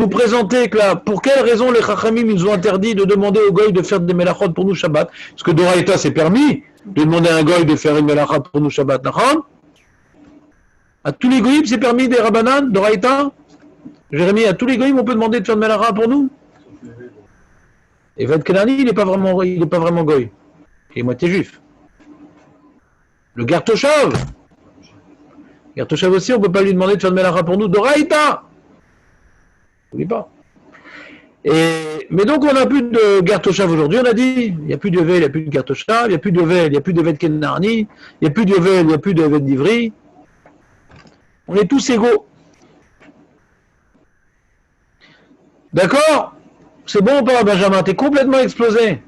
nous présenter que là, pour quelle raison les Chachamim nous ont interdit de demander au Goy de faire des Melachot pour nous Shabbat? Parce que Doraïta, c'est permis de demander à un Goy de faire une Melachot pour nous Shabbat, d'accord? À tous les Goyim, c'est permis des Rabbanan, Doraïta? Jérémie, à tous les Goyim, on peut demander de faire une Melachot pour nous? Et Ved Kenani, il n'est pas vraiment Goy. Il est moitié juif. Le Gertoshav aussi, on ne peut pas lui demander de faire une Melachot pour nous, Doraïta! N'oublie pas. Mais donc, on n'a plus de Gertoshav aujourd'hui, on a dit. Il n'y a plus de Yovel, il n'y a plus de Gertoshav, il n'y a plus de Yovel, il n'y a plus de Ved Kenani, il n'y a plus de Yovel, il n'y a plus de Ved d'Ivry. On est tous égaux. D'accord? C'est bon ou pas, Benjamin? T'es complètement explosé.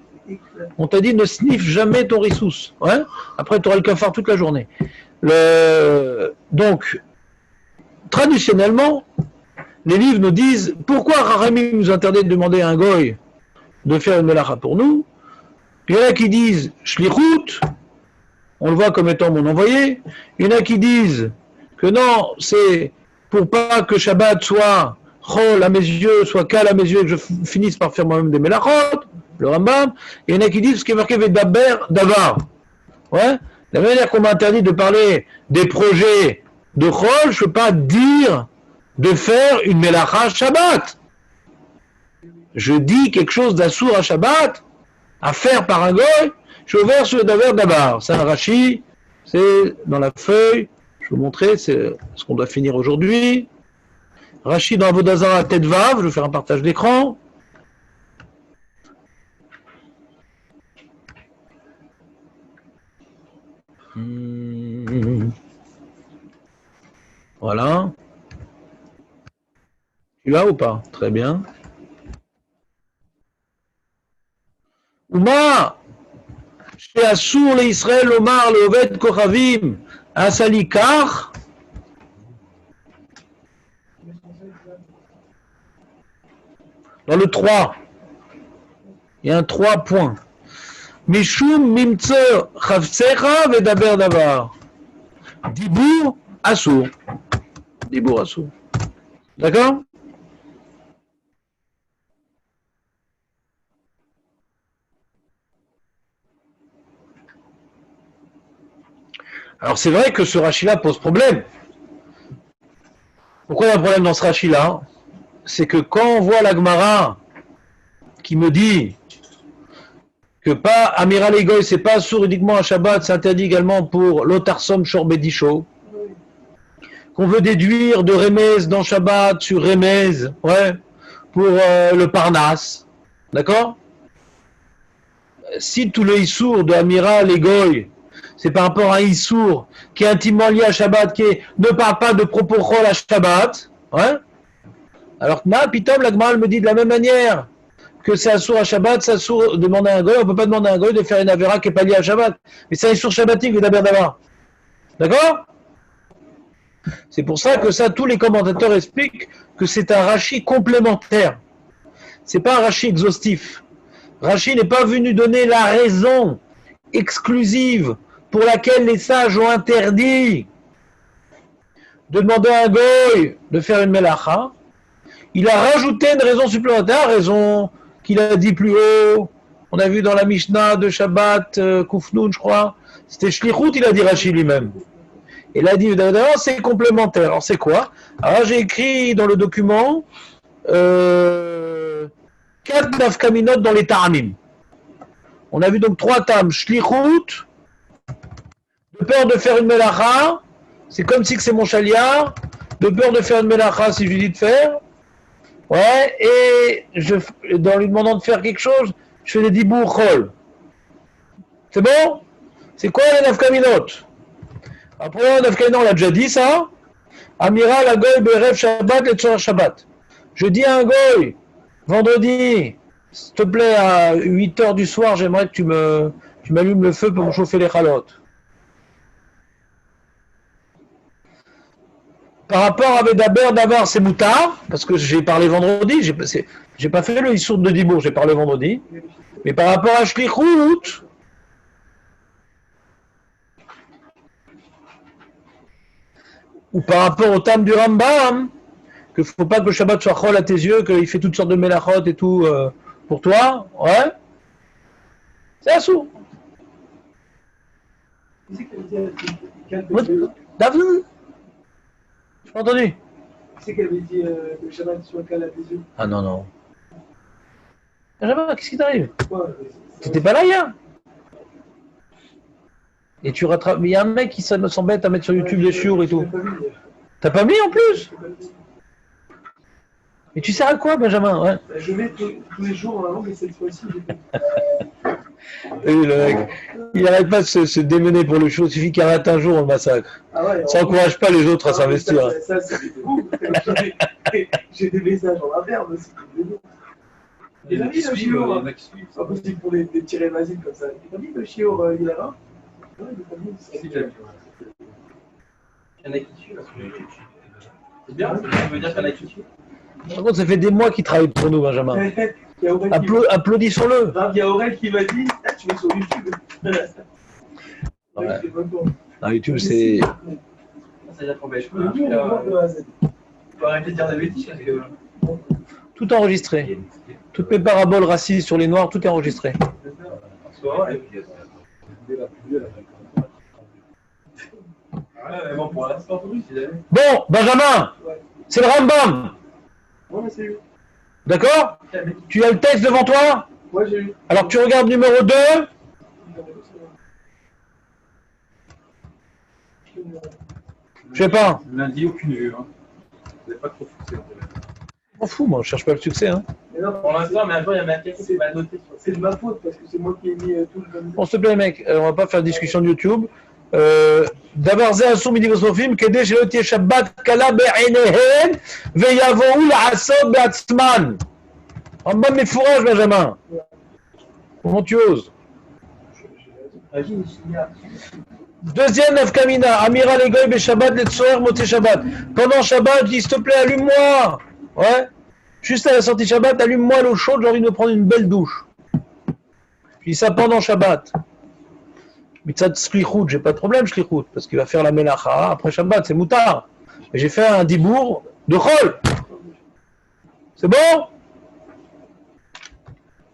On t'a dit ne sniffe jamais ton rissous. Ouais? Après, tu auras le cafard toute la journée. Donc, traditionnellement, les livres nous disent pourquoi Rachamim nous interdit de demander à un goy de faire une melacha pour nous. Il y en a qui disent shlichut, on le voit comme étant mon envoyé. Il y en a qui disent que non, c'est pour pas que Shabbat soit chol à mes yeux, soit cal à mes yeux, et que je finisse par faire moi-même des melachot, le Rambam. Et il y en a qui disent ce qui est marqué Vedaber Davar. Ouais. De la manière qu'on m'a interdit de parler des projets de chol, je ne peux pas dire de faire une melacha Shabbat. Je dis quelque chose d'assour à Shabbat, à faire par un goy, je suis ouvert sur le daver d'Abar. C'est un Rashi, c'est dans la feuille, je vais vous montrer, c'est ce qu'on doit finir aujourd'hui. Rashi dans Avodazara tête Vav, je vais faire un partage d'écran. Voilà. Tu l'as ou pas? Très bien. Ouma, chez Assour le Israël Omar le Oved Kochavim, Asalikar. Dans le 3, il y a un 3 points. Mishum Mimtse Chavtsecha Vedaber Davar. Dibour Assour. Dibour Assour. D'accord? Alors c'est vrai que ce Rashi-là pose problème. Pourquoi il y a un problème dans ce Rashi-là? C'est que quand on voit la Gemara qui me dit que pas Amiral Egoy, c'est pas sourd uniquement à Shabbat, c'est interdit également pour l'Otarsom Shorbedisho, qu'on veut déduire de Remez dans Shabbat sur Remez, ouais, pour le Parnasse, d'accord? Si tout le Issour de Amiral Egoy, c'est par rapport à un Issour qui est intimement lié à Shabbat, qui ne parle pas de propos chol à Shabbat, ouais? Alors, Pitom, la Gemara me dit de la même manière que c'est assour à Shabbat, c'est assour demander à un goy, on ne peut pas demander à un goy de faire une avéra qui n'est pas liée à Shabbat. Mais c'est un issour shabbatique, d'abord d'avoir. D'accord? C'est pour ça que ça, tous les commentateurs expliquent que c'est un Rashi complémentaire. C'est pas un Rashi exhaustif. Rashi n'est pas venu donner la raison exclusive pour laquelle les sages ont interdit de demander à un goy de faire une melacha. Il a rajouté une raison supplémentaire, raison qu'il a dit plus haut. On a vu dans la Mishnah de Shabbat, Koufnoun, je crois. C'était Shlichut, il a dit Rashi lui-même. Il a dit, d'abord, c'est complémentaire. Alors, c'est quoi? Alors, j'ai écrit dans le document 4 nafkaminot dans les ta'amim. On a vu donc 3 tam. Shlichut, de peur de faire une melacha, c'est comme si c'est mon chaliard. De peur de faire une melacha, si je lui dis de faire. Ouais, et dans lui demandant de faire quelque chose, je fais des dibour chol. C'est bon? C'est quoi les nafkaminot? Après, nafkaminot, on l'a déjà dit ça. Amiral, la goy, berev, shabbat, et tzor shabbat. Je dis à un goy, vendredi, s'il te plaît, à 8h du soir, j'aimerais que tu m'allumes le feu pour me chauffer les chalotes. Par rapport à Vedaber d'Avar, c'est moutard, parce que j'ai parlé vendredi, j'ai pas fait le Issour de Dibour, j'ai parlé vendredi. Mais par rapport à Shlichut, ou par rapport au Tam du Rambam, qu'il ne faut pas que le Shabbat soit chol à tes yeux, qu'il fait toutes sortes de mélachot et tout pour toi, ouais, c'est assourd. David, j'ai pas entendu. Qui c'est qui avait dit le Shabbat soit calme à tes yeux? Ah non, non. Benjamin, qu'est-ce qui t'arrive? Ouais, T'étais pas là hier? Et tu rattrapes. Mais il y a un mec qui s'embête à mettre sur YouTube des chiours et tout. T'as pas mis en plus? Mais tu sers à quoi, Benjamin? Ouais. Je mets tous les jours en avant, mais cette fois-ci, Et le mec, il n'arrête pas de se démener pour le show. Il suffit qu'il arrête un jour, on le massacre. Ah ouais, ça n'encourage pas les autres à s'investir. Ça, c'est ouf. J'ai des messages en interne aussi. Et t'as mis le chiot, c'est pas possible pour les petits révasiles comme ça. T'as mis le chiot, il est là? Ouais, il est pas Il y en a qui tuent, parce que c'est bien, ça veut dire qu'il y en a qui tuent. Par contre, ça fait des mois qu'il travaille pour nous, Benjamin. Applaudissons-le. Il y a Aurel qui m'a dit, ah, tu mets sur YouTube. Ouais. Non, YouTube, c'est. Ça veut dire qu'on va échouer. Il faut arrêter de dire des bêtises. Parce que... Tout enregistré. Toutes mes paraboles racistes sur les noirs, tout est enregistré. Bon, Benjamin, c'est le Rambam. D'accord? Tu as le texte devant toi? Ouais, j'ai eu. Alors tu regardes numéro 2. Je sais pas. Lundi, aucune vue. Hein. Vous n'avez pas trop fixé. Je m'en fous, moi, je cherche pas le succès. Hein. Mais non, pour l'instant, mais un jour, il y a ma pièce qui va noter. C'est de ma faute parce que c'est moi qui ai mis tout le Bon, s'il te plaît, mec, on va pas faire de discussion de YouTube. D'abord, זה אסור מדיבוס רופאים כדי שלא תהיה שבת קלה בעיניהן ויבואו לעשות בעצמן. רמב"ם מפורש, בנג'מין. Comment tu oses? Deuxième nafkamina, Amira Legoy be Shabbat le Tsoer Moté Shabbat. Pendant Shabbat, dis s'il te plaît, allume-moi. Ouais. Juste à la sortie Shabbat, allume-moi l'eau chaude, j'ai envie de me prendre une belle douche. Je dis ça pendant Shabbat. Mitzat Shlichut, j'ai pas de problème, Shlichut, parce qu'il va faire la Melacha après Shabbat, c'est moutard. Mais j'ai fait un dibour de Chol. C'est bon?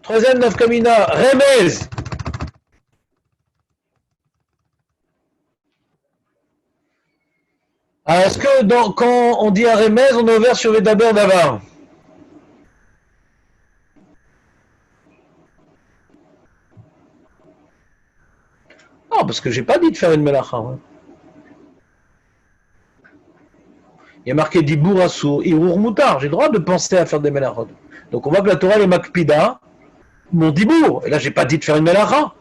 Troisième nafkamina, Remez. Alors, est-ce que quand on dit un remez, on est ouvert sur Vedaber d'Avar? Non, parce que j'ai pas dit de faire une melacha. Hein. Il y a marqué Dibour Assour, Irour Moutar. J'ai le droit de penser à faire des melachot. Donc on voit que la Torah est Makpida, mon Dibour. Et là, j'ai pas dit de faire une melacha.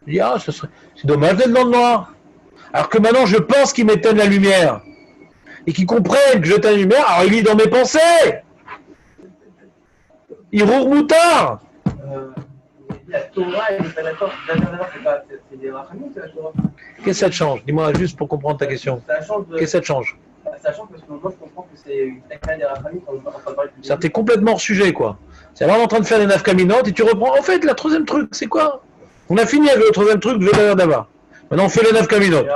Je dis, ah, c'est dommage d'être dans le noir. Alors que maintenant, je pense qu'ils m'éteignent la lumière. Et qu'ils comprennent que j'éteins la lumière, alors il lit dans mes pensées. Irour Moutar. La Torah et le Torah, c'est des rachamim, c'est la Torah. Qu'est-ce que ça te change? Dis-moi juste pour comprendre ta question. Qu'est-ce que ça te change? Ça change parce que moi je comprends que c'est une des rachamim quand on va parler de. Ça, t'es complètement hors sujet, quoi. C'est vraiment en train de faire des nafkaminotes et tu reprends. En fait, la troisième truc, c'est quoi? On a fini avec le troisième truc, je vais l'air d'avoir. Maintenant, on fait les nafkaminotes.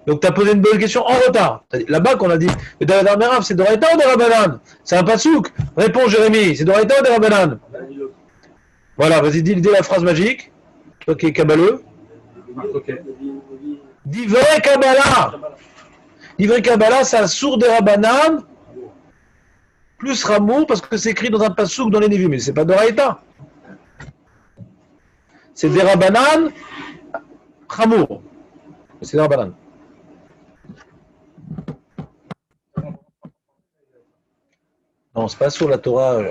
Donc, tu as posé une bonne question en retard. Là-bas, qu'on a dit, le David Merav, c'est Doraita ou Derabanan? C'est un pasouk. Réponds, Jérémy, c'est Doraita ou Derabanan? Voilà, vas-y, dis la phrase magique. Toi qui es kabbaleux. Divrei Kabbalah. Divrei Kabbalah, c'est un sourd des Rabanan, plus Ramour, parce que c'est écrit dans un pasouk dans les Nevi'im, mais c'est pas Doraita. C'est des Rabanan, Ramour. C'est des Rabanan. Non, c'est pas sur la Torah.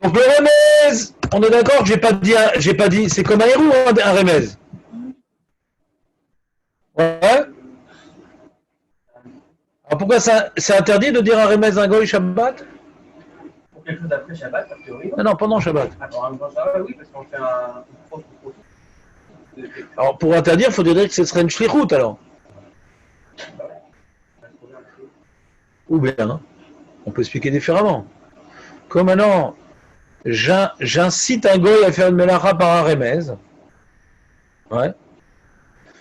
Donc le remez, on est d'accord que j'ai pas dit, c'est comme un héros, un remez. Ouais. Alors pourquoi c'est interdit de dire un remez un goy Shabbat? Pour quelque chose après Shabbat, a priori. Non, pendant Shabbat. Ah, pendant Shabbat, oui, parce qu'on fait un. Alors pour interdire, il faudrait dire que ce serait une shlichut alors. Ou bien, hein, on peut expliquer différemment. Comme maintenant, j'incite un goy à faire une melacha par un remez. Ouais.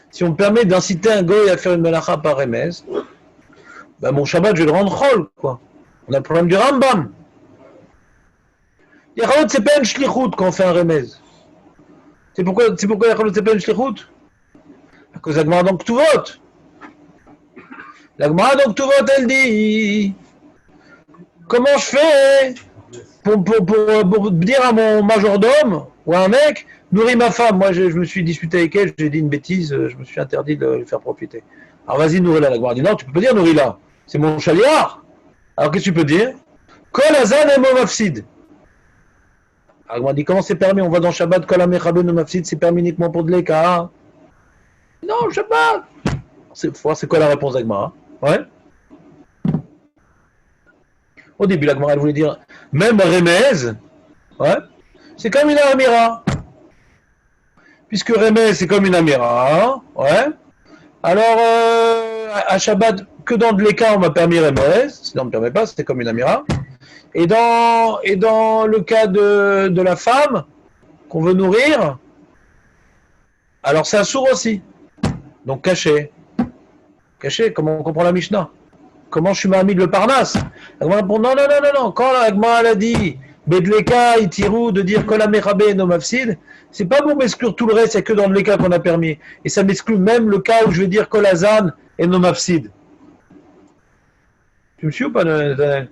Si on me permet d'inciter un goy à faire une melacha par remez, Ben, mon Shabbat, je vais le rendre chol, quoi. On a le problème du Rambam. Yachalot, c'est pas une shlichut quand on fait un remez. C'est pourquoi Yachalot, c'est pas une shlichut? À cause de la Gemara dans Ktuvot. La Gemara dans Ktuvot, elle dit comment je fais pour dire à mon majordome ou à un mec, nourris ma femme. Moi, je me suis disputé avec elle, j'ai dit une bêtise, je me suis interdit de lui faire profiter. Alors vas-y, nourris-la. La Gemara dit non, tu peux pas dire nourris-la. C'est mon chaliard. Alors qu'est-ce que tu peux dire? Kol azan et mafsid. Alors Gemara dit comment c'est permis? On va dans Shabbat, Kol amechabe no mafsid, c'est permis uniquement pour de l'éka. Non, Shabbat. C'est quoi la réponse d'Agmara? Ouais. Au début, l'Agmara, elle voulait dire, même Remez, ouais, c'est comme une Amira. Puisque Remez, c'est comme une Amira, ouais. Alors, à Shabbat, que dans de l'écart, on m'a permis Remez, sinon on ne me permet pas, c'était comme une Amira. Et dans le cas de la femme, qu'on veut nourrir, alors c'est assourd aussi. Donc caché. Caché, comment on comprend la Mishnah? Comment je suis Mahamid le Parnasse? Non. Quand l'Agma a dit Bedleka, Itirou, de dire Kola Mechabe no Mafsid, c'est pas pour m'exclure tout le reste, il n'y a que dans le cas qu'on a permis. Et ça m'exclut même le cas où je vais dire Kolazan et no Mafsid. Tu me suis ou pas, Nathanaël?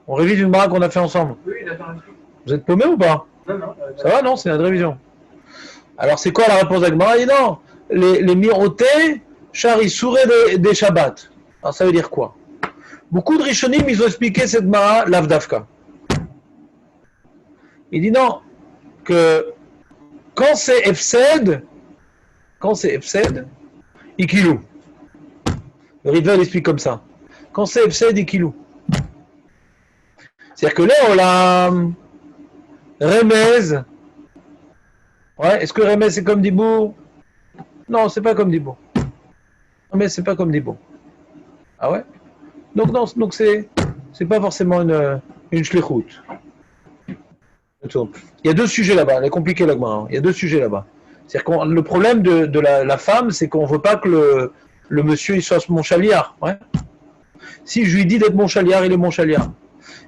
On révise une baraque qu'on a fait ensemble. Oui, il a fait un truc. Vous êtes paumé ou pas? Non. Ça va, non? C'est une révision. Alors c'est quoi la réponse d'Agma? Il dit non, les mirotés, Chari souré des Shabbats. Alors ça veut dire quoi? Beaucoup de Rishonim, ils ont expliqué cette Mara, l'Avdavka. Il dit non, que quand c'est Efsed, Ikilou. Le Ritva explique comme ça. Quand c'est Efsed, Ikilou. C'est-à-dire que là, on l'a Remez. Ouais, est-ce que Remez c'est comme Dibour? Non, c'est pas comme Dibour. Remez c'est pas comme Dibour. Ah ouais? Donc non, donc c'est pas forcément une shlichut. Il y a deux sujets là-bas, elle est compliquée la Gemara. Il y a deux sujets là-bas. C'est-à-dire que le problème de la femme, c'est qu'on veut pas que le monsieur il soit mon chaliard. Ouais. Si je lui dis d'être mon chaliard, il est mon chaliard.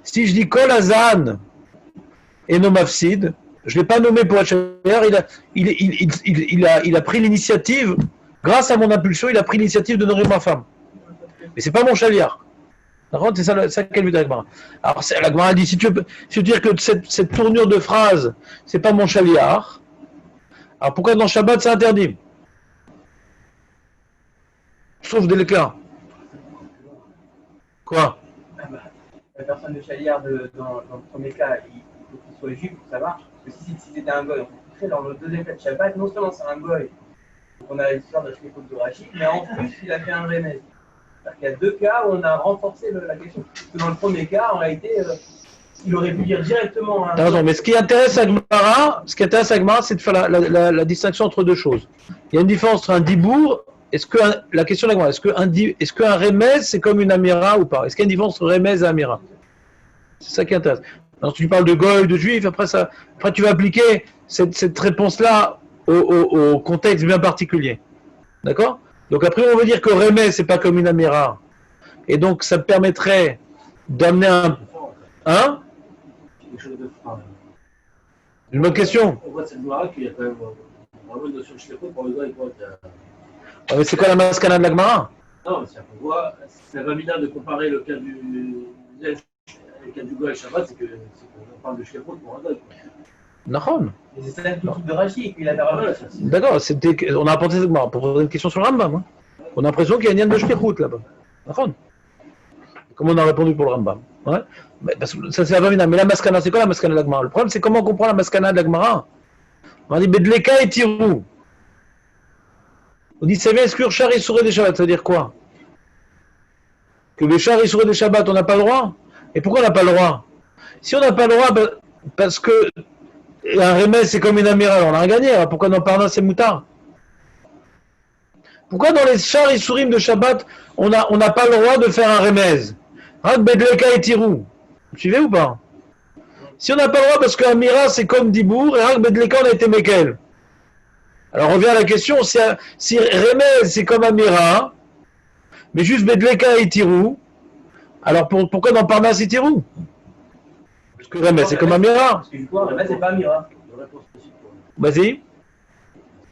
Si je dis Kol Azan et no Mafsid, je l'ai pas nommé pour être chaliard, il a pris l'initiative, grâce à mon impulsion, il a pris l'initiative de nourrir ma femme. Mais c'est pas mon chaliard. D'accord? C'est ça qu'elle veut dire, la Gemara. Alors la Gemara dit, si tu veux dire que cette tournure de phrase, c'est pas mon chaliard, alors pourquoi dans Shabbat c'est interdit? Sauf de l'éclat. Quoi? La personne de chaliard dans le premier cas, il faut qu'il soit juif pour que ça marche. Parce que si c'était un goy, dans le deuxième cas de Shabbat, non seulement c'est un goy, donc on a l'histoire de la shlichut de Rachid, mais en plus il a fait un remez. Il y a deux cas où on a renforcé la question. Parce que dans le premier cas, en réalité, il aurait pu dire directement. Non, mais ce qui intéresse Agmara, c'est de faire la distinction entre deux choses. Il y a une différence entre un dibour. La question d'Agmara, est-ce qu'un remez c'est comme une amira ou pas? Est-ce qu'il y a une différence entre remez et amira? C'est ça qui intéresse. Alors tu parles de goy, de juif, après tu vas appliquer cette réponse-là au contexte bien particulier. D'accord? Donc après, on veut dire que Remez, c'est pas comme une Amira. Et donc, ça permettrait d'amener un... Hein? Une bonne question. On voit cette Gemara qu'il y a quand même vraiment une notion de shlichut pour le gars et pour Mais c'est quoi la maskana de la Gemara? Non, on voit, c'est la mina de comparer le cas du goy et Shabbat, c'est qu'on parle de shlichut pour un goy. Nahon. Mais c'est ça le truc de Rachid, qu'il a fait. D'accord, on a apporté cette Gemara pour poser une question sur le Rambam. Hein. On a l'impression qu'il y a une yann de shlichut là-bas. Nahon. Comment on a répondu pour le Rambam? Ouais. Parce que ça c'est la Vamina. Mais la maskana, c'est quoi la maskana de la Gemara? Le problème, c'est comment on comprend la maskana de la Gemara. On dit Bedleka et Tirou. On dit ça vient exclure Char et Souré des Shabbat. Ça veut dire quoi? Que les Char et Souré des Shabbat, on n'a pas le droit? Et pourquoi on n'a pas le droit? Si on n'a pas le droit, parce que un remez c'est comme une amira, on a gagné. Alors pourquoi dans Parnas c'est moutard? Pourquoi dans les Char et Sourim de Shabbat, on n'a pas le droit de faire un remez? Rak Bedleka et Tirou. Vous suivez ou pas? Si on n'a pas le droit parce qu'un mira c'est comme Dibour et Rak Bedleka on a été Mekel. Alors on revient à la question, si remez c'est comme un mira, Mais juste Bedleka et Tirou. Alors pourquoi dans Parnas et Tirou? Parce que Remez, c'est comme un mira. Parce que du coup, Remez, c'est pas un mira. Vas-y.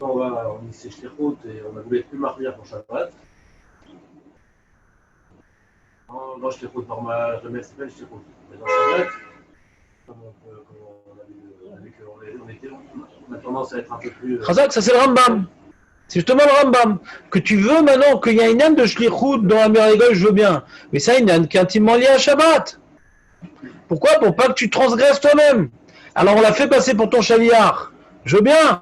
On est séché route et on a voulu être plus marqué pour Shabbat. Non, je route normal, Remez, c'est pas je route. Mais dans Shabbat, on a tendance à être un peu plus. Khazak, ça c'est le Rambam. C'est justement le Rambam. Que tu veux maintenant qu'il y a une âme de Shlichut dans la Miragol, je veux bien. Mais ça, il y a une âme qui est intimement liée à Shabbat. Pourquoi? Pour pas que tu transgresses toi-même. Alors on l'a fait passer pour ton chaliard. Je veux bien.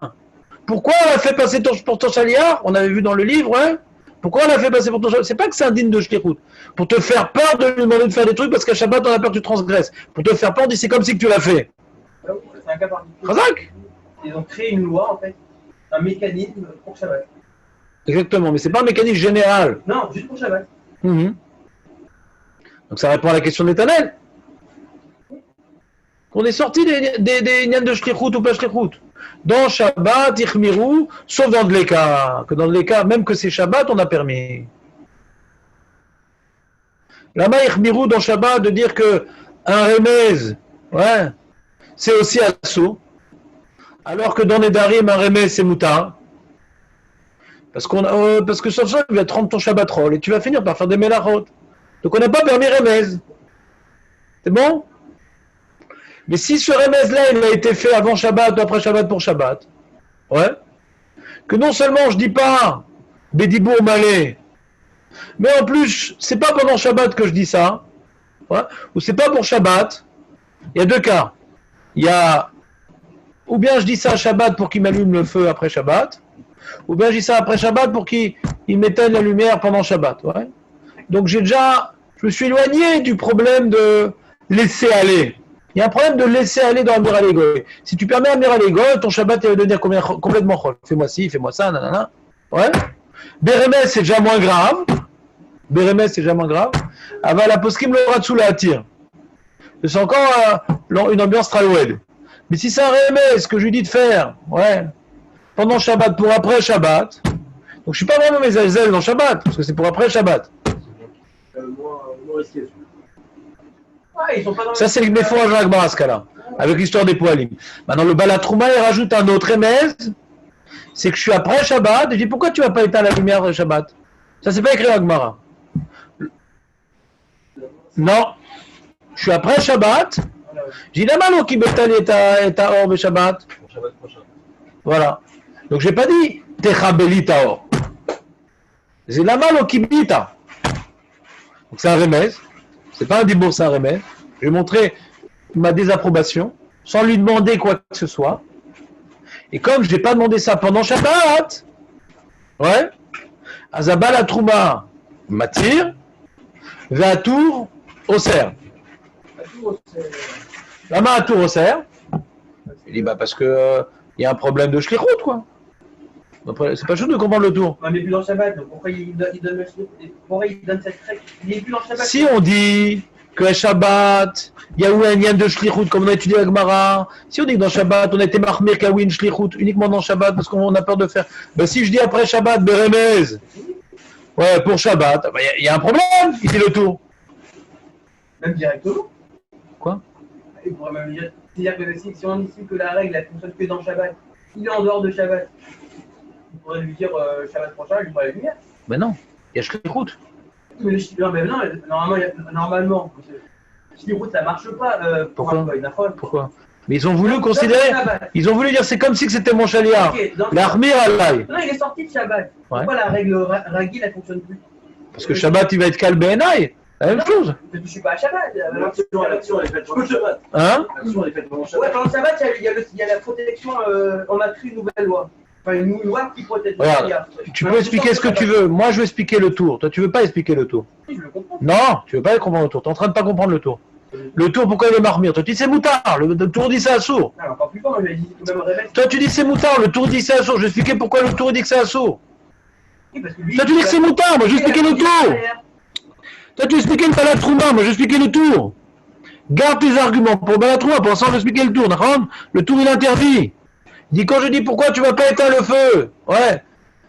Pourquoi on l'a fait passer pour ton chaliard? On avait vu dans le livre, hein? Pourquoi on l'a fait passer pour ton chaliard? C'est pas que c'est indigne de Shlichut. Pour te faire peur de lui demander de faire des trucs parce qu'à Shabbat, on a peur que tu transgresses. Pour te faire peur, on dit c'est comme si que tu l'as fait. C'est un cas particulier. Khazak? Ils ont créé une loi, en fait, un mécanisme pour Shabbat. Exactement, mais c'est pas un mécanisme général. Non, juste pour Shabbat. Donc ça répond à la question d'Éternel. On est sorti des nians de Shlichut ou pas Shlichut. Dans Shabbat, Ichmirou, sauf dans Dleka. Que dans Dleka, même que c'est Shabbat, on a permis. Là-bas, Ichmirou dans Shabbat, de dire que un remez, ouais, c'est aussi assaut. Alors que dans les Darim, un remez, c'est mouta. Parce que sauf ça, tu vas te rendre ton Shabbat roll et tu vas finir par faire des melachot. Donc on n'a pas permis remez. C'est bon? Mais si ce remez-là, il a été fait avant Shabbat ou après Shabbat pour Shabbat, ouais, que non seulement je dis pas Bédibour Malé, mais en plus, c'est pas pendant Shabbat que je dis ça, ouais, ou c'est pas pour Shabbat, il y a deux cas. Il y a, ou bien je dis ça à Shabbat pour qu'il m'allume le feu après Shabbat, ou bien je dis ça après Shabbat pour qu'il m'éteigne la lumière pendant Shabbat, ouais. Donc je me suis éloigné du problème de laisser aller. Il y a un problème de laisser aller dans Amir Alegoy. Si tu permets Amir Alegoy, ton Shabbat il va devenir complètement chol. Fais-moi ci, fais-moi ça, nanana. Ouais. Bérémès, c'est déjà moins grave. Bérémès, c'est déjà moins grave. Aval aposkim le ratsula attire. C'est encore une ambiance traloued. Mais si c'est un Rémès que je lui dis de faire, ouais, pendant Shabbat pour après Shabbat, donc je suis pas vraiment mes ailes dans Shabbat, parce que c'est pour après Shabbat. Moins risqué. Ouais, ils sont pas dans Ça, c'est le méfond à Jacques Baraskala, avec l'histoire des poilim. Maintenant, le Balatrouma, il rajoute un autre remez, c'est que je suis après Shabbat, et je dis pourquoi tu vas pas éteindre la lumière de Shabbat? Ça, c'est pas écrit à Gemara. Non, je suis après Shabbat, j'ai dit la malo qui bétale est à or de Shabbat. Pour Shabbat prochain. Voilà. Donc, j'ai pas dit Techabeli Taor. C'est la malo qui bita. Donc, c'est un remez. C'est pas un dibour, c'est un remède. Je vais montrer ma désapprobation sans lui demander quoi que ce soit. Et comme je n'ai pas demandé ça pendant Shabbat, ouais, Azabal la Trouma m'attire, va à Tour au cerf. La main à Tour au cerf. Il dit bah parce que il y a un problème de shlichut quoi. C'est pas juste de comprendre le tour. On n'est plus dans le Shabbat, donc pourquoi il donne cette règle? Il n'est plus dans le Shabbat. Si on dit que Shabbat, il y a eu un lien de shlichut, comme on a étudié à Gemara, si on dit que dans Shabbat, on a été marmir qu'il y a eu une shlichut uniquement dans Shabbat parce qu'on a peur de faire. Ben si je dis après Shabbat, Beremez, ouais, pour Shabbat, ben, il y a un problème, il fait le tour. Même directement. Quoi? Il pourrait même dire, c'est-à-dire que si on dit que la règle, elle ne fonctionne que dans Shabbat, il est en dehors de Shabbat. On pourrait lui dire Shabbat prochain, il lui fera la lumière. Ben non, il y a shlichut. Mais normalement, shlichut ça marche pas. Pourquoi? Pourquoi? Mais ils ont voulu considérer, ils ont voulu dire c'est comme si c'était mon chaliard. Okay, L'armir alaï. Non, il est sorti de Shabbat. Ouais. Pourquoi la règle ragil elle fonctionne plus? Parce que Shabbat il va être calme benaï. La même chose. Je ne suis pas à Shabbat. L'action, elle est faite pendant Shabbat. Hein? L'action, elle est faite pendant Ouais, Shabbat. pendant le Shabbat, il y a la protection. On a pris une nouvelle loi. Enfin, une loi qui protège le Regarde, chaliard. tu peux expliquer ce que tu veux. Moi, je vais expliquer le tour. Toi, tu veux pas expliquer le tour. Oui, je le comprends. Non, tu veux pas comprendre le tour. Tu es en train de pas comprendre le tour. Le tour, pourquoi il est marmire? Toi, tu dis c'est moutard. Le tour dit c'est à sourd. Non, encore plus fort, je l'ai dit tout de même réveil. Toi, tu dis c'est moutard. Le tour dit c'est à sourd. Je vais expliquer pourquoi le tour dit que c'est à sourd. Oui, parce que lui, Toi, tu dis que c'est moutard. Moi, je vais expliquer le tour. Toi, tu expliquais le Balatrouma. Moi, je vais expliquer le tour. Garde tes arguments pour Balatrouma. Pour l'instant, je vais expliquer le tour. D'accord? Le tour, il interdit. Il dit quand je dis pourquoi tu vas pas éteindre le feu. Ouais.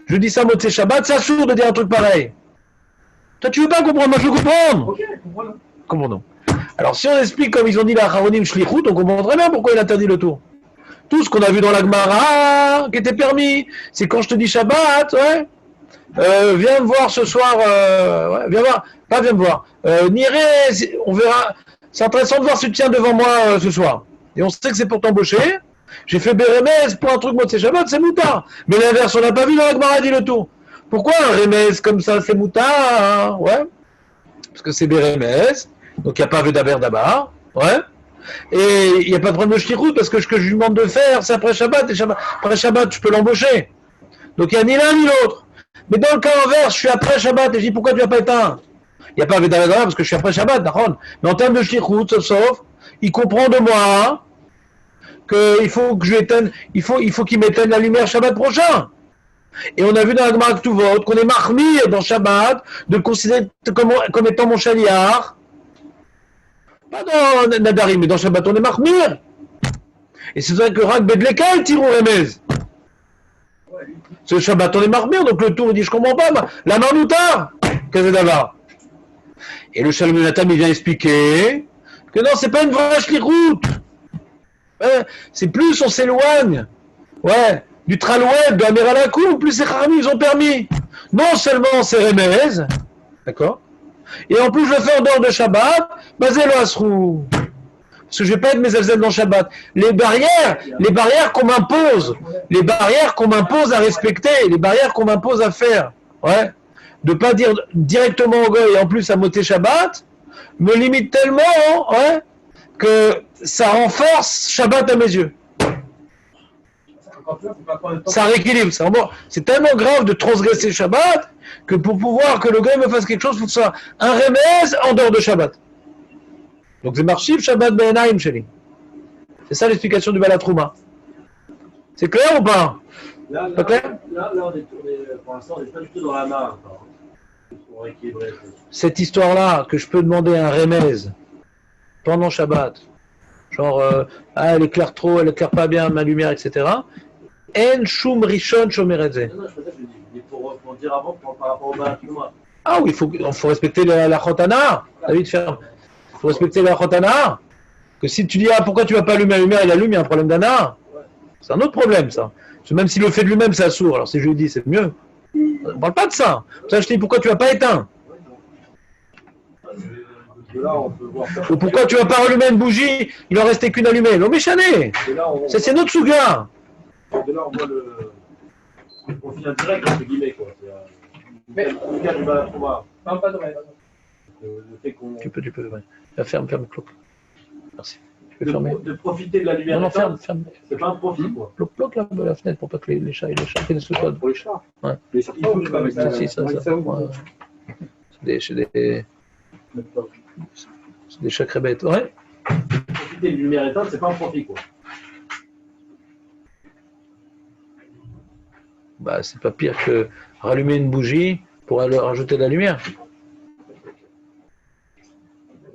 Je dis ça Motsé Shabbat. C'est à sourd de dire un truc pareil. Toi, tu veux pas comprendre, moi je veux comprendre. Ok, comprenons. Comprenons. Alors, si on explique comme ils ont dit la Haronim Shlichut, on comprend très bien pourquoi il interdit le tour. Tout ce qu'on a vu dans la Gemara, qui était permis, c'est quand je te dis Shabbat, ouais, viens me voir ce soir, ouais, viens voir, pas viens me voir, Niré, on verra, c'est intéressant de voir si tu tiens devant moi ce soir. Et on sait que c'est pour t'embaucher. J'ai fait Bérémez pour un truc, moi c'est Shabbat, c'est moutard. Mais l'inverse, on n'a pas vu dans la Gemara, dit le tour. Pourquoi un Rémez comme ça, c'est moutard, hein, ouais, parce que c'est Bérémez, donc il n'y a pas vu d'Aber d'Abar, ouais. Et il n'y a pas de problème de shlichut parce que ce que je lui demande de faire, c'est après Shabbat. Et après Shabbat, je peux l'embaucher. Donc il n'y a ni l'un ni l'autre. Mais dans le cas inverse, je suis après Shabbat et je dis pourquoi tu n'as pas éteint? Il n'y a pas Vedara parce que je suis après Shabbat, d'accord. Mais en termes de shlichut, sauf, il comprend de moi qu'il faut que je éteigne, il faut qu'il m'éteigne la lumière Shabbat prochain. Et on a vu dans la Gemara Ktuvot qu'on est mahmir dans Shabbat de le considérer comme étant mon chaliar. Pas dans Nadarim, mais dans Shabbat, on est Mahmir. Et c'est vrai que Rak Bedleka, il tire au Remez. Ce Shabbat, on est Mahmir, donc le tour, il dit, je comprends pas, la Marmoutar, qu'est-ce d'abord. Et le Shalom Natam, il vient expliquer que non, c'est pas une vraie shlichut. Ouais, c'est plus on s'éloigne, ouais, du Traloued, de Amir Alakoum, plus ces Kharamim, ils ont permis. Non seulement c'est Remez, d'accord, et en plus, je le fais en dehors de Shabbat, basé le Asrou. Parce que je ne vais pas être mes Elzel dans Shabbat. Les barrières qu'on m'impose, à respecter, les barrières qu'on m'impose à faire, ouais, de ne pas dire directement au goy et en plus à moter Shabbat, me limite tellement, ouais, que ça renforce Shabbat à mes yeux. Ça rééquilibre. C'est tellement grave de transgresser Shabbat que pour pouvoir que le gars me fasse quelque chose, il faut que ce soit un remez en dehors de Shabbat. Donc c'est marchiv Shabbat be'enaim sheli. C'est ça l'explication du Balatrouma. C'est clair ou pas? Pas clair? Là, on est, pour l'instant, on n'est pas du tout dans la main. Cette histoire-là, que je peux demander un remez pendant Shabbat, genre, elle éclaire trop, elle éclaire pas bien ma lumière, etc. En shum rishon shomer et zeh. Non, je dis pour dire avant, par rapport au Balatrouma. Ah oui, il faut respecter la chotana. David ferme. Il faut respecter la chotana. Que si tu dis, ah, pourquoi tu vas pas allumer la lumière, il allume, il y a un problème d'ana. C'est un autre problème, ça. Parce que même s'il le fait de lui-même, c'est sourd. Alors si je lui dis, c'est mieux. On ne parle pas de ça. Ça, je te dis, pourquoi tu vas pas éteint? Ou pourquoi tu vas pas rallumer une bougie, il en restait qu'une allumée. Non, méchané. C'est notre souga. De là, on voit le profil indirect, entre guillemets, quoi. Mais le cas du Balatrouma. Non, pas de mal. Le fait qu'on. Tu peux. Ouais. Ferme le clock. Merci. Tu peux fermer. De profiter de la lumière. Non, ferme. C'est pas un profit, quoi. Bloque la fenêtre pour pas que les chats connaissent le code. Pour les chats. Ouais. Les chats, comme ça. Si, ça. Ouais. C'est des chats très bêtes. Ouais. Profiter de lumière éteinte, c'est pas un profit, quoi. Bah, c'est pas pire que rallumer une bougie pour aller rajouter de la lumière.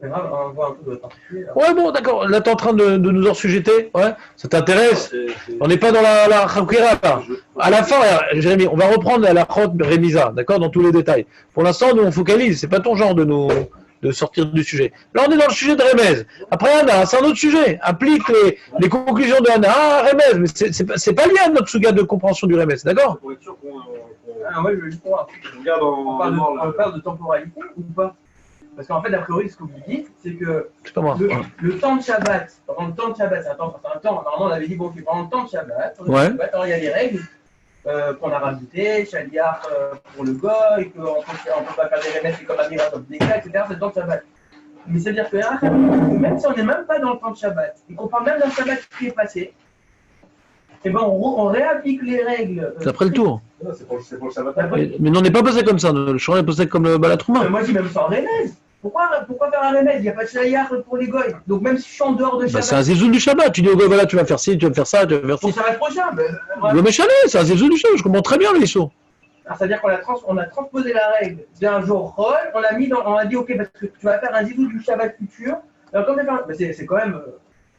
C'est grave, on voit un peu de particulier. Ouais, bon, d'accord. Là, t'es en train de nous ensujeter. Ouais. Ça t'intéresse? On n'est pas dans la Chakira, là. À la fin, Jérémy, on va reprendre la Chot Rémisa, d'accord, dans tous les détails. Pour l'instant, nous, on focalise. C'est pas ton genre de sortir du sujet. Là, on est dans le sujet de Remez. Après, Anna, c'est un autre sujet. Applique les conclusions de Anna à Remez. Mais c'est pas lié à notre suga de compréhension du Remez, d'accord? Pour être sûr qu'on. Moi, je veux juste voir. On parle de temporalité ou pas? Parce qu'en fait, a priori, ce que vous dites, c'est que le temps de Shabbat, pendant le temps de Shabbat, c'est un temps, normalement, on avait dit, bon, pendant le temps de Shabbat, alors il y a des règles qu'on a rajoutées, Shaliar pour le goy, qu'on ne peut pas faire des remèdes, c'est comme Amira comme des cas, etc., c'est le temps de Shabbat. Mais c'est-à-dire que même si on n'est même pas dans le temps de Shabbat, et qu'on parle même d'un Shabbat qui est passé, et ben on réapplique les règles. C'est après le tour. Non, c'est pour le Shabbat. Mais on n'est pas passé comme ça. Le Chorin est passé comme le Balatrouma. Moi, je dis même sans remède. Pourquoi faire un remède? Il n'y a pas de shaliar pour les goy. Donc même si je suis en dehors de Shabbat. C'est un zézoul du Shabbat. Tu dis au goy, voilà, tu vas faire ci, tu vas faire ça, tu vas faire Pour ci. Shabbat prochain. Le méchané, c'est un zézoul du Shabbat. Je comprends très bien les sauts. C'est-à-dire qu'on a transposé la règle d'un jour rôle, on a dit ok, parce que tu vas faire un zézoul du Shabbat futur. Alors, c'est quand même.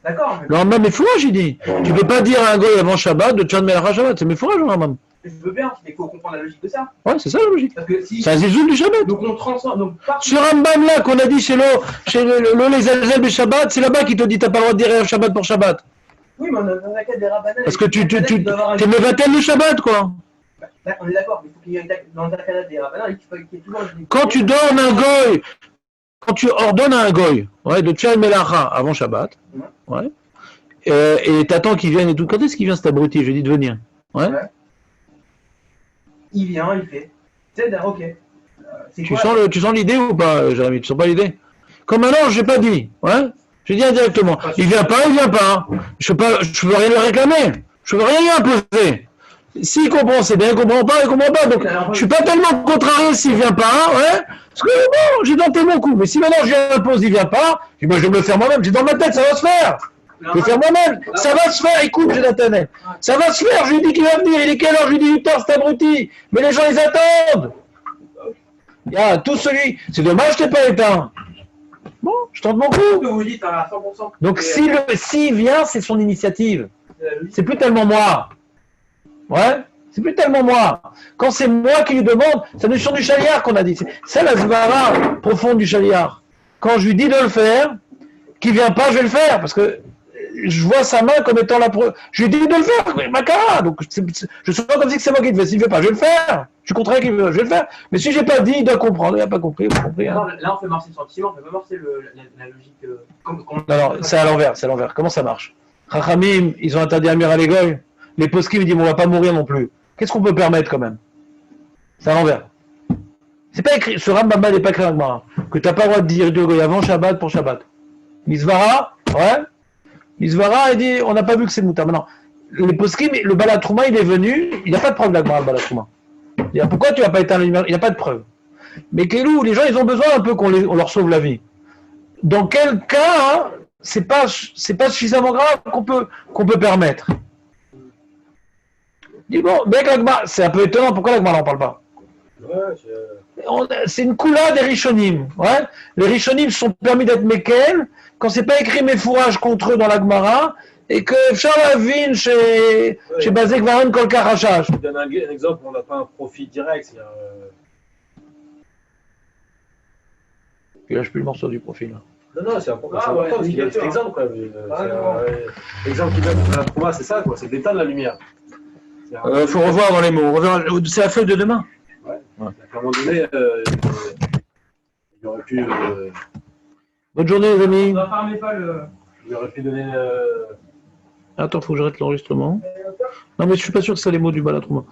D'accord. Non, mais fourrage, j'ai dit. Tu ne peux pas dire à un goy avant Shabbat de Tchan Melach Shabbat. C'est mes fourrages, hein, même. Je veux bien, mais il faut comprendre la logique de ça. Ouais, c'est ça la logique. Parce que si. C'est un zézoul du Shabbat. Donc on transforme. Donc, Ce Rambam là qu'on a dit chez le les Alzel du Shabbat, c'est là-bas qui te dit t'as pas le droit de dire Erev Shabbat pour Shabbat. Oui, mais on a qu'à des rabbinats. Parce que t'es le vatel du Shabbat, quoi. Là, on est d'accord, mais il faut qu'il y ait dans le Zakhanat des rabbinats, il faut qu'il y ait toujours. Quand tu donnes un goy, quand tu ordonnes à un goy, ouais, de faire une melacha avant Shabbat, ouais, et t'attends qu'il vienne et tout. Quand est-ce qu'il vient cet abruti? Je lui ai dit de venir. Ouais. Il vient, il fait. C'est ok. Tu sens l'idée ou pas, Jérémy? Tu sens pas l'idée? Comme maintenant, j'ai pas dit, ouais. J'ai dit indirectement. Il vient pas. Je peux rien lui réclamer. Je peux rien lui imposer. S'il comprend, c'est bien. Il comprend pas. Donc, je suis pas tellement contrarié s'il vient pas, ouais. Parce que bon, j'ai tenté mon coup. Mais si maintenant je lui impose, il vient pas, je vais me le faire moi-même. J'ai dans ma tête, ça va se faire. Je vais le faire moi-même. Ça va se faire. Écoute, j'ai l'internet. Ça va se faire. Je lui dis qu'il va venir. Il est quelle heure? Je lui dis 8 heures, c'est abruti. Mais les gens, ils attendent. Il y a tout celui. C'est dommage, je t'ai pas éteint. Bon, je tente mon coup. Vous dites à 100%. Donc s'il vient, c'est son initiative. C'est plus tellement moi. Ouais, c'est plus tellement moi. Quand c'est moi qui lui demande, c'est la notion du chaliard qu'on a dit. C'est la zvara profonde du chaliard. Quand je lui dis de le faire, qu'il vient pas, je vais le faire. Parce que je vois sa main comme étant la preuve. Je lui dis de le faire, mais Makara. Donc je sens comme si c'est moi qui le fais. S'il ne fait pas, je vais le faire. Je suis contraire qu'il veut, je vais le faire. Mais si je n'ai pas dit, il doit comprendre. Il n'a pas compris. Il n'a pas compris hein. Non, là, on fait marcher le sentiment, on fait pas marcher la logique. Non, c'est à l'envers. Comment ça marche? Chachamim, ils ont interdit Amir à l'égoï. Les poskim, ils disent, on ne va pas mourir non plus. Qu'est-ce qu'on peut permettre quand même? C'est à l'envers. C'est pas écrit, ce Rambam n'est pas écrit dans le Gemara, que tu n'as pas le droit de dire de goy avant Shabbat pour Shabbat. Misvara, ouais. Misvara, il dit, on n'a pas vu que c'est moutar. Maintenant, les poskim, le Balatrouma, il est venu, il n'y a pas de preuve de la Gemara, le Balatrouma. Il y a, pourquoi tu n'as pas éteint la lumière? Il n'y a pas de preuve. Mais Kelou, les gens, ils ont besoin un peu qu'on leur sauve la vie. Dans quel cas, hein, c'est pas suffisamment grave qu'on peut permettre. Dis bon, c'est un peu étonnant, pourquoi la Gemara n'en parle pas? C'est une coula des Rishonim. Ouais. Les Rishonim se sont permis d'être Mekel quand c'est pas écrit mes fourrages contre eux dans la Gemara et que Charlavin chez Bazek Varen Kolkar Hachach. Je vous donne un exemple où on n'a pas un profit direct. Puis là, je plus le morceau du profil. Non, c'est important parce qu'il y a cet exemple. L'exemple qu'il donne pour moi, c'est ça, quoi. C'est d'éteindre la lumière. Faut revoir dans les mots. C'est la feuille de demain. Ouais. À un moment donné, il aurait pu. Bonne journée, les amis. N'enfermez pas le. Il aurait pu donner. Attends, faut que j'arrête l'enregistrement. Non, mais je suis pas sûr que c'est les mots du Balatrouma.